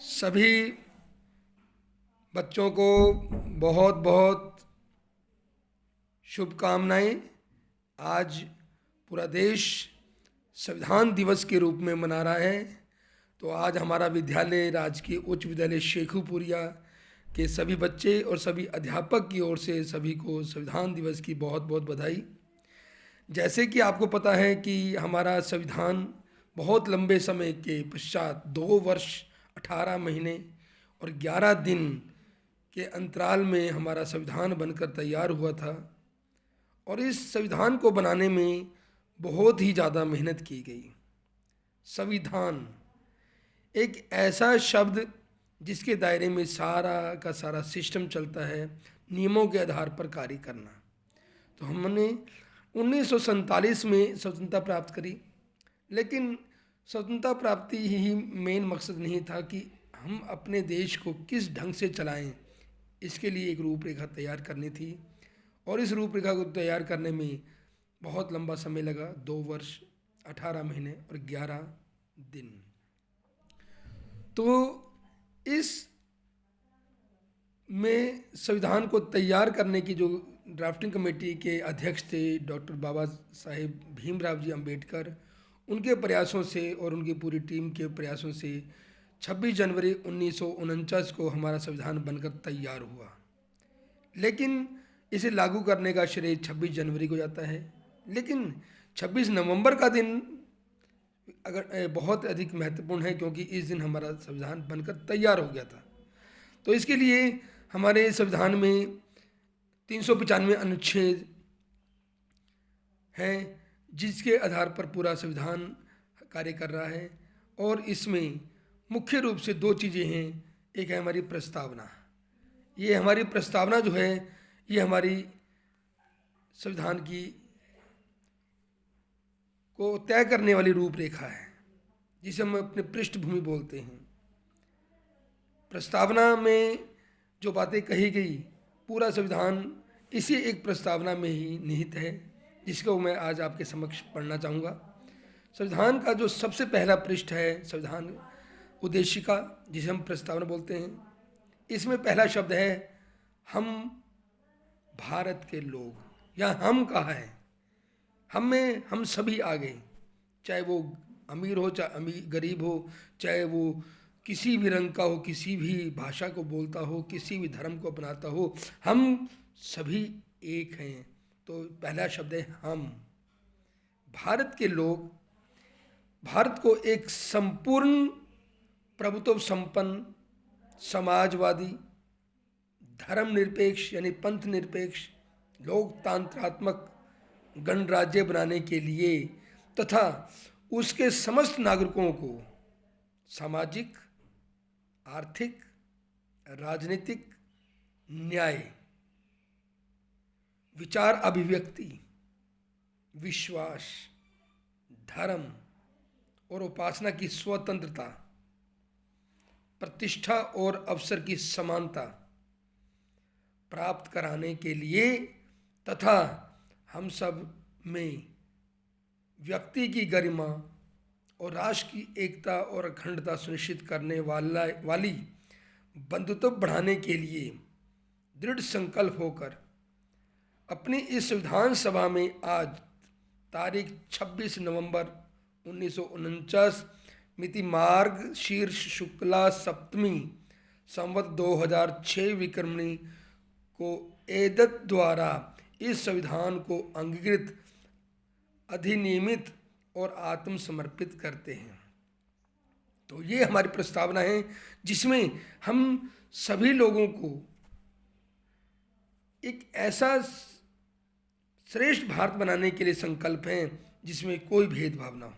सभी बच्चों को बहुत बहुत शुभकामनाएं। आज पूरा देश संविधान दिवस के रूप में मना रहा है। तो आज हमारा विद्यालय राजकीय उच्च विद्यालय शेखुपुरिया के सभी बच्चे और सभी अध्यापक की ओर से सभी को संविधान दिवस की बहुत बहुत बधाई। जैसे कि आपको पता है कि हमारा संविधान बहुत लंबे समय के पश्चात 2 वर्ष 18 महीने और 11 दिन के अंतराल में हमारा संविधान बनकर तैयार हुआ था। और इस संविधान को बनाने में बहुत ही ज़्यादा मेहनत की गई। संविधान एक ऐसा शब्द जिसके दायरे में सारा का सारा सिस्टम चलता है, नियमों के आधार पर कार्य करना। तो हमने 1947 में स्वतंत्रता प्राप्त करी, लेकिन स्वतंत्रता प्राप्ति ही मेन मकसद नहीं था कि हम अपने देश को किस ढंग से चलाएं। इसके लिए एक रूपरेखा तैयार करनी थी और इस रूपरेखा को तैयार करने में बहुत लंबा समय लगा, 2 वर्ष 18 महीने और 11 दिन। तो इस में संविधान को तैयार करने की जो ड्राफ्टिंग कमेटी के अध्यक्ष थे डॉक्टर बाबा साहेब भीमराव जी अंबेडकर, उनके प्रयासों से और उनकी पूरी टीम के प्रयासों से 26 जनवरी 1949 को हमारा संविधान बनकर तैयार हुआ। लेकिन इसे लागू करने का श्रेय 26 जनवरी को जाता है, लेकिन 26 नवंबर का दिन अगर बहुत अधिक महत्वपूर्ण है, क्योंकि इस दिन हमारा संविधान बनकर तैयार हो गया था। तो इसके लिए हमारे संविधान में 395 अनुच्छेद हैं, जिसके आधार पर पूरा संविधान कार्य कर रहा है। और इसमें मुख्य रूप से 2 चीज़ें हैं। एक है हमारी प्रस्तावना। ये हमारी प्रस्तावना जो है, ये हमारी संविधान की को तय करने वाली रूपरेखा है, जिसे हम अपने पृष्ठभूमि बोलते हैं। प्रस्तावना में जो बातें कही गई, पूरा संविधान इसी एक प्रस्तावना में ही निहित है, जिसको मैं आज आपके समक्ष पढ़ना चाहूँगा। संविधान का जो सबसे पहला पृष्ठ है, संविधान उद्देशिका, जिसे हम प्रस्तावना बोलते हैं, इसमें पहला शब्द है हम भारत के लोग। या हम कहा है, हम में हम सभी आ गए, चाहे वो अमीर हो, चाहे गरीब हो, चाहे वो किसी भी रंग का हो, किसी भी भाषा को बोलता हो, किसी भी धर्म को अपनाता हो, हम सभी एक हैं। तो पहला शब्द है हम। भारत के लोग भारत को एक संपूर्ण प्रभुत्व संपन्न, समाजवादी, धर्मनिरपेक्ष यानी पंथ निरपेक्ष, लोकतंत्रात्मक गणराज्य बनाने के लिए तथा उसके समस्त नागरिकों को सामाजिक, आर्थिक, राजनीतिक न्याय, विचार अभिव्यक्ति, विश्वास, धर्म और उपासना की स्वतंत्रता, प्रतिष्ठा और अवसर की समानता प्राप्त कराने के लिए तथा हम सब में व्यक्ति की गरिमा और राष्ट्र की एकता और अखंडता सुनिश्चित करने वाली बंधुत्व बढ़ाने के लिए दृढ़ संकल्प होकर अपनी इस संविधान सभा में आज तारीख 26 नवंबर 1949 मिति मार्ग शीर्ष शुक्ला सप्तमी संवत 2006 विक्रमणी को एदत द्वारा इस संविधान को अंगीकृत, अधिनियमित और आत्मसमर्पित करते हैं। तो ये हमारी प्रस्तावना है, जिसमें हम सभी लोगों को एक ऐसा श्रेष्ठ भारत बनाने के लिए संकल्प हैं जिसमें कोई भेदभाव ना हो।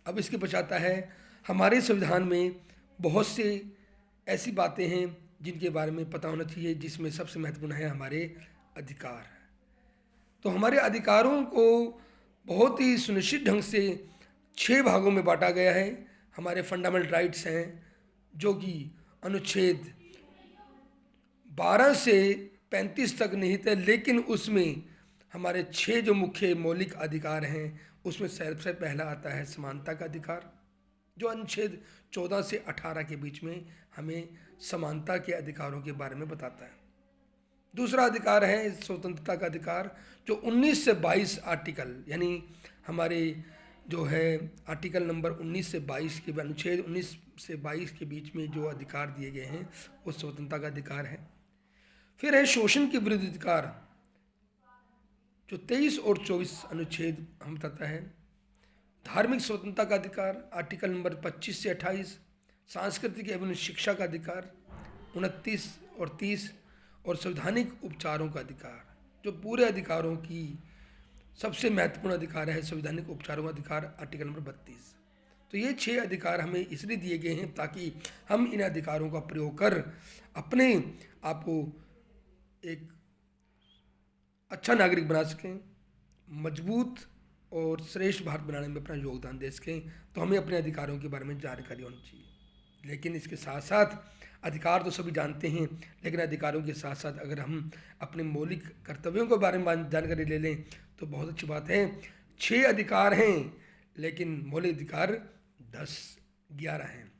अब इसके पश्चात है, हमारे संविधान में बहुत से ऐसी बातें हैं जिनके बारे में पता होना चाहिए, जिसमें सबसे महत्वपूर्ण है हमारे अधिकार। तो हमारे अधिकारों को बहुत ही सुनिश्चित ढंग से 6 भागों में बांटा गया है। हमारे फंडामेंटल राइट्स हैं, जो कि अनुच्छेद 12 से 35 तक निहित है, लेकिन उसमें हमारे 6 जो मुख्य मौलिक अधिकार हैं, उसमें सबसे पहला आता है समानता का अधिकार, जो अनुच्छेद 14 से 18 के बीच में हमें समानता के अधिकारों के बारे में बताता है। दूसरा अधिकार है स्वतंत्रता का अधिकार, जो 19 से 22 आर्टिकल, यानी हमारे जो है आर्टिकल नंबर 19 से 22 के, अनुच्छेद 19 से 22 के बीच में जो अधिकार दिए गए हैं वो स्वतंत्रता का अधिकार है। फिर है शोषण के विरुद्ध अधिकार, जो 23 और 24 अनुच्छेद हम बताता है। धार्मिक स्वतंत्रता का अधिकार आर्टिकल नंबर 25 से 28। सांस्कृतिक एवं शिक्षा का अधिकार 29 और 30। और संवैधानिक उपचारों का अधिकार, जो पूरे अधिकारों की सबसे महत्वपूर्ण अधिकार है, संवैधानिक उपचारों का अधिकार आर्टिकल नंबर 32। तो ये 6 अधिकार हमें इसलिए दिए गए हैं ताकि हम इन अधिकारों का प्रयोग कर अपने आप को एक अच्छा नागरिक बना सकें, मजबूत और श्रेष्ठ भारत बनाने में अपना योगदान दे सकें। तो हमें अपने अधिकारों के बारे में जानकारी होनी चाहिए। लेकिन इसके साथ साथ अधिकार तो सभी जानते हैं, लेकिन अधिकारों के साथ साथ अगर हम अपने मौलिक कर्तव्यों के बारे में जानकारी ले लें तो बहुत अच्छी बात है। 6 अधिकार हैं लेकिन मौलिक अधिकार 10-11 हैं।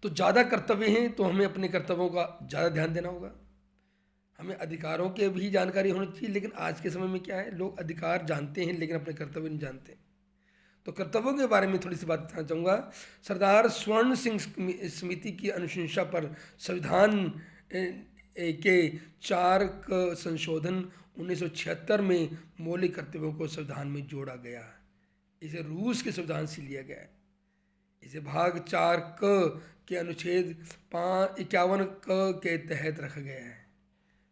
तो ज़्यादा कर्तव्य हैं तो हमें अपने कर्तव्यों का ज़्यादा ध्यान देना होगा। हमें अधिकारों के भी जानकारी होनी चाहिए, लेकिन आज के समय में क्या है, लोग अधिकार जानते हैं लेकिन अपने कर्तव्य नहीं जानते। तो कर्तव्यों के बारे में थोड़ी सी बात बताना चाहूँगा। सरदार स्वर्ण सिंह समिति की अनुशंसा पर संविधान के 4 संशोधन 1976 में मौलिक कर्तव्यों को संविधान में जोड़ा गया। इसे रूस के संविधान से लिया गया है। इसे भाग 4 के अनुच्छेद 51 के तहत रखा गया है।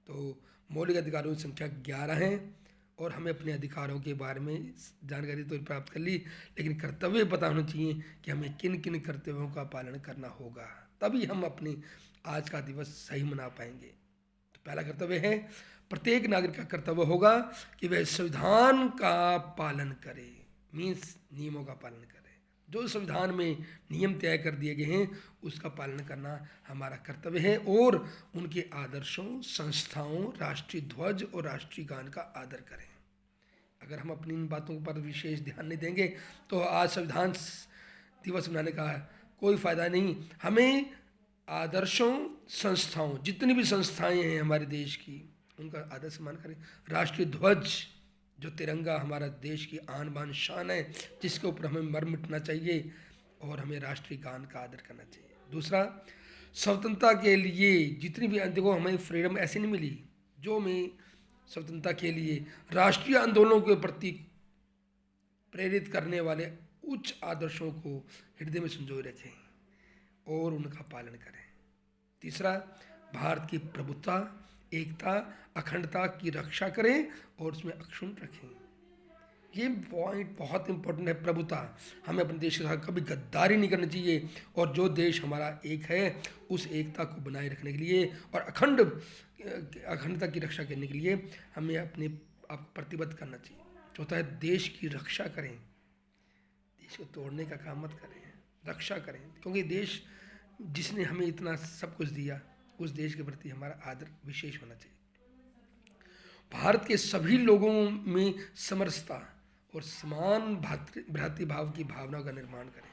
तो मौलिक अधिकारों की संख्या 11 है और हमें अपने अधिकारों के बारे में जानकारी तो प्राप्त कर ली, लेकिन कर्तव्य पता होना चाहिए कि हमें किन किन कर्तव्यों का पालन करना होगा, तभी हम अपने आज का दिवस सही मना पाएंगे। तो पहला कर्तव्य है, प्रत्येक नागरिक का कर्तव्य होगा कि वह संविधान का पालन करे, मीन्स नियमों का पालन करे। जो संविधान में नियम तय कर दिए गए हैं उसका पालन करना हमारा कर्तव्य है और उनके आदर्शों, संस्थाओं, राष्ट्रीय ध्वज और राष्ट्रीय गान का आदर करें। अगर हम अपनी इन बातों पर विशेष ध्यान नहीं देंगे तो आज संविधान दिवस मनाने का कोई फ़ायदा नहीं। हमें आदर्शों, संस्थाओं, जितनी भी संस्थाएं हैं हमारे देश की, उनका आदर सम्मान करें। राष्ट्रीय ध्वज, जो तिरंगा हमारा देश की आन बान शान है, जिसके ऊपर हमें मर मिटना चाहिए, और हमें राष्ट्रीय गान का आदर करना चाहिए। दूसरा, स्वतंत्रता के लिए जितनी भी, देखो हमें फ्रीडम ऐसी नहीं मिली, जो हमें स्वतंत्रता के लिए राष्ट्रीय आंदोलनों के प्रति प्रेरित करने वाले उच्च आदर्शों को हृदय में संजोए रखें और उनका पालन करें। तीसरा, भारत की प्रभुत्ता, एकता, अखंडता की रक्षा करें और उसमें अक्षुण्ण रखें। ये पॉइंट बहुत इंपॉर्टेंट है। प्रभुता, हमें अपने देश के साथ कभी गद्दारी नहीं करनी चाहिए, और जो देश हमारा एक है उस एकता को बनाए रखने के लिए और अखंडता की रक्षा करने के लिए हमें अपने आप को प्रतिबद्ध करना चाहिए। चौथा है, देश की रक्षा करें, देश को तोड़ने का काम मत करें, रक्षा करें, क्योंकि देश जिसने हमें इतना सब कुछ दिया, उस देश के प्रति हमारा आदर विशेष होना चाहिए। भारत के सभी लोगों में समरसता और समान भ्रातृभाव की भावना का निर्माण करें।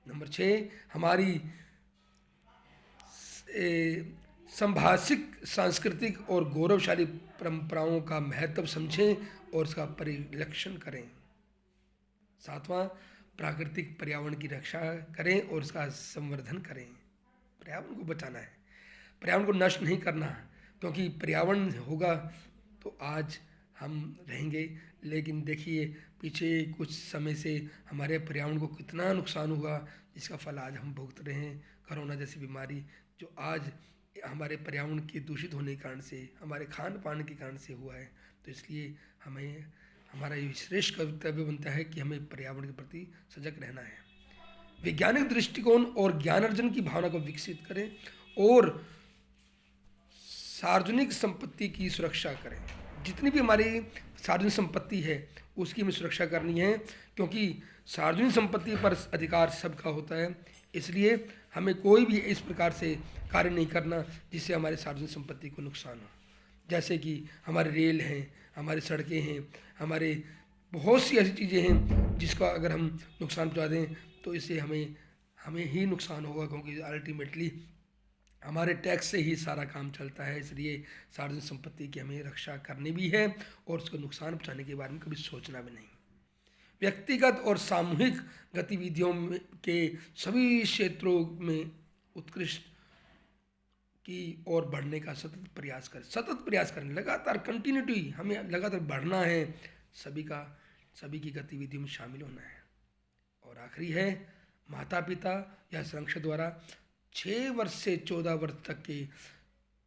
नंबर 6, हमारी संभाषिक, सांस्कृतिक और गौरवशाली परंपराओं का महत्व समझें और उसका परिरक्षण करें। 7वां, प्राकृतिक पर्यावरण की रक्षा करें और उसका संवर्धन करें। पर्यावरण को बचाना है, पर्यावरण को नष्ट नहीं करना, क्योंकि पर्यावरण होगा तो आज हम रहेंगे। लेकिन देखिए पीछे कुछ समय से हमारे पर्यावरण को कितना नुकसान हुआ, जिसका फल आज हम भुगत रहे हैं। कोरोना जैसी बीमारी जो आज हमारे पर्यावरण के दूषित होने के कारण से, हमारे खान पान के कारण से हुआ है। तो इसलिए हमें, हमारा ये श्रेष्ठ कर्तव्य बनता है कि हमें पर्यावरण के प्रति सजग रहना है। वैज्ञानिक दृष्टिकोण और ज्ञानार्जन की भावना को विकसित करें और सार्वजनिक संपत्ति की सुरक्षा करें। जितनी भी हमारी सार्वजनिक संपत्ति है उसकी हमें सुरक्षा करनी है, क्योंकि सार्वजनिक संपत्ति पर अधिकार सबका होता है। इसलिए हमें कोई भी इस प्रकार से कार्य नहीं करना जिससे हमारे सार्वजनिक संपत्ति को नुकसान हो। जैसे कि हमारे रेल हैं, हमारी सड़कें हैं, हमारे बहुत सी ऐसी चीज़ें हैं जिसका अगर हम नुकसान पहुँचा दें तो इससे हमें हमें ही नुकसान होगा, क्योंकि अल्टीमेटली हमारे टैक्स से ही सारा काम चलता है। इसलिए सार्वजनिक संपत्ति की हमें रक्षा करनी भी है और उसको नुकसान पहुँचाने के बारे में कभी सोचना भी नहीं। व्यक्तिगत और सामूहिक गतिविधियों के सभी क्षेत्रों में उत्कृष्ट की ओर बढ़ने का सतत प्रयास करें, लगातार कंटिन्यूटी, हमें लगातार बढ़ना है, सभी की गतिविधियों में शामिल होना है। और आखिरी है, माता पिता या संरक्षक द्वारा 6 वर्ष से 14 वर्ष तक के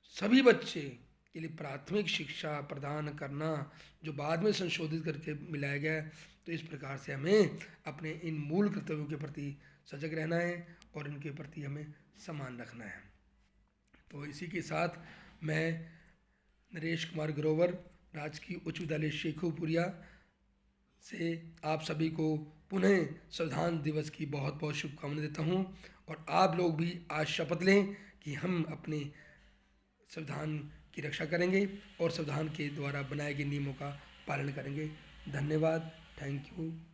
सभी बच्चे के लिए प्राथमिक शिक्षा प्रदान करना, जो बाद में संशोधित करके मिलाया गया है। तो इस प्रकार से हमें अपने इन मूल कर्तव्यों के प्रति सजग रहना है और इनके प्रति हमें सम्मान रखना है। तो इसी के साथ मैं नरेश कुमार ग्रोवर, राजकीय उच्च विद्यालय शेखुपुरिया से आप सभी को पुनः संविधान दिवस की बहुत बहुत शुभकामनाएं देता हूं। और आप लोग भी आज शपथ लें कि हम अपने संविधान की रक्षा करेंगे और संविधान के द्वारा बनाए गए नियमों का पालन करेंगे। धन्यवाद। Thank you.